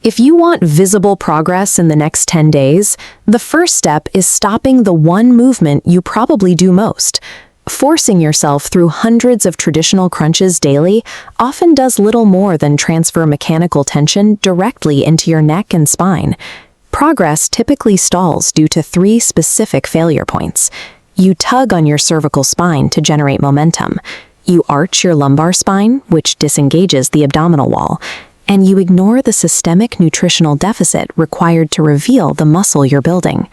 If you want visible progress in the next 10 days, the first step is stopping the one movement you probably do most. Forcing yourself through hundreds of traditional crunches daily often does little more than transfer mechanical tension directly into your neck and spine. Progress typically stalls due to 3 specific failure points. You tug on your cervical spine to generate momentum. You arch your lumbar spine, which disengages the abdominal wall. And you ignore the systemic nutritional deficit required to reveal the muscle you're building.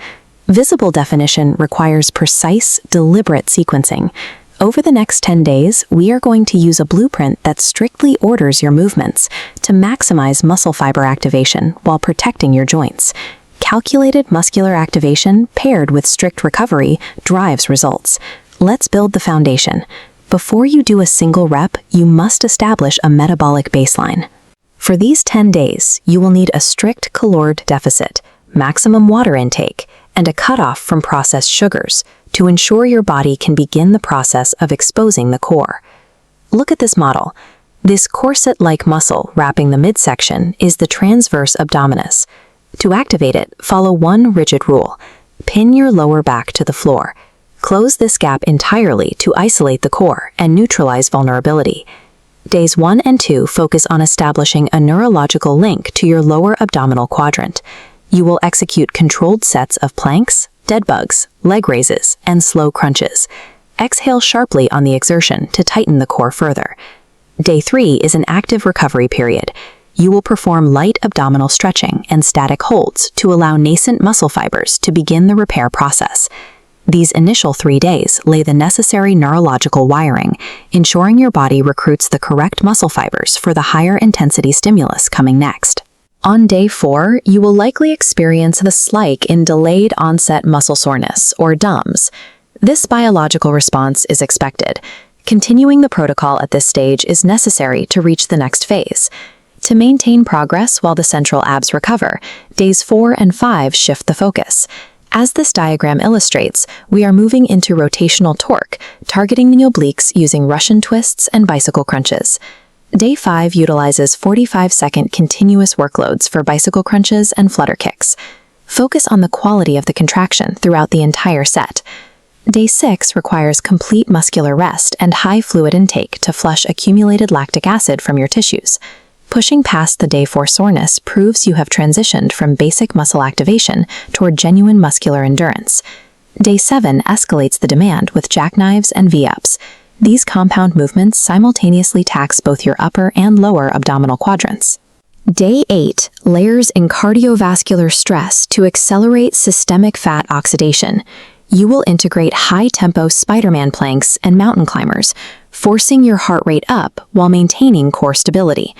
Visible definition requires precise, deliberate sequencing. Over the next 10 days, we are going to use a blueprint that strictly orders your movements to maximize muscle fiber activation while protecting your joints. Calculated muscular activation paired with strict recovery drives results. Let's build the foundation. Before you do a single rep, you must establish a metabolic baseline. For these 10 days, you will need a strict caloric deficit, maximum water intake, and a cutoff from processed sugars to ensure your body can begin the process of exposing the core. Look at this model. This corset-like muscle wrapping the midsection is the transverse abdominis. To activate it, follow one rigid rule. Pin your lower back to the floor. Close this gap entirely to isolate the core and neutralize vulnerability. Days 1 and 2 focus on establishing a neurological link to your lower abdominal quadrant. You will execute controlled sets of planks, dead bugs, leg raises, and slow crunches. Exhale sharply on the exertion to tighten the core further. Day 3 is an active recovery period. You will perform light abdominal stretching and static holds to allow nascent muscle fibers to begin the repair process. These initial 3 days lay the necessary neurological wiring, ensuring your body recruits the correct muscle fibers for the higher intensity stimulus coming next. On day 4, you will likely experience the spike in delayed onset muscle soreness, or DOMS. This biological response is expected. Continuing the protocol at this stage is necessary to reach the next phase. To maintain progress while the central abs recover, days 4 and 5 shift the focus. As this diagram illustrates, we are moving into rotational torque, targeting the obliques using Russian twists and bicycle crunches. Day 5 utilizes 45-second continuous workloads for bicycle crunches and flutter kicks. Focus on the quality of the contraction throughout the entire set. Day 6 requires complete muscular rest and high fluid intake to flush accumulated lactic acid from your tissues. Pushing past the day 4 soreness proves you have transitioned from basic muscle activation toward genuine muscular endurance. Day 7 escalates the demand with jackknives and V-ups. These compound movements simultaneously tax both your upper and lower abdominal quadrants. Day 8 layers in cardiovascular stress to accelerate systemic fat oxidation. You will integrate high-tempo Spider-Man planks and mountain climbers, forcing your heart rate up while maintaining core stability.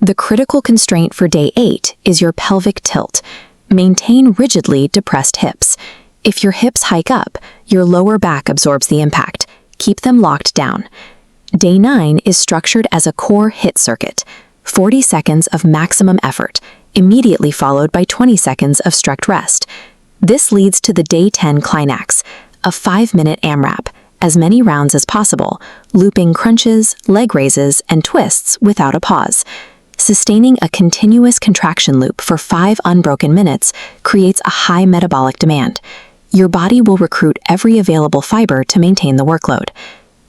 The critical constraint for day 8 is your pelvic tilt. Maintain rigidly depressed hips. If your hips hike up, your lower back absorbs the impact. Keep them locked down. Day 9 is structured as a core hit circuit. 40 seconds of maximum effort, immediately followed by 20 seconds of strict rest. This leads to the day 10 climax, a 5-minute AMRAP, as many rounds as possible, looping crunches, leg raises, and twists without a pause. Sustaining a continuous contraction loop for 5 unbroken minutes creates a high metabolic demand. Your body will recruit every available fiber to maintain the workload.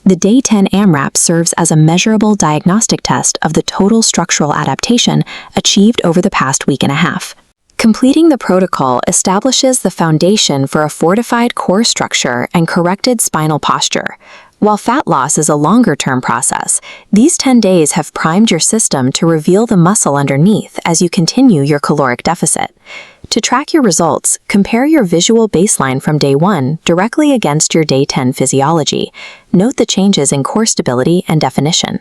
The day 10 AMRAP serves as a measurable diagnostic test of the total structural adaptation achieved over the past week and a half. Completing the protocol establishes the foundation for a fortified core structure and corrected spinal posture. While fat loss is a longer-term process, these 10 days have primed your system to reveal the muscle underneath as you continue your caloric deficit. To track your results, compare your visual baseline from day 1 directly against your day 10 physiology. Note the changes in core stability and definition.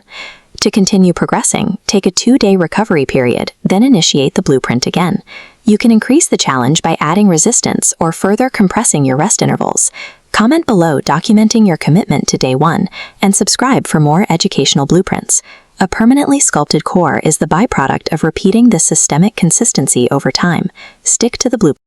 To continue progressing, take a 2-day recovery period, then initiate the blueprint again. You can increase the challenge by adding resistance or further compressing your rest intervals. Comment below documenting your commitment to day 1 and subscribe for more educational blueprints. A permanently sculpted core is the byproduct of repeating this systemic consistency over time. Stick to the blueprint.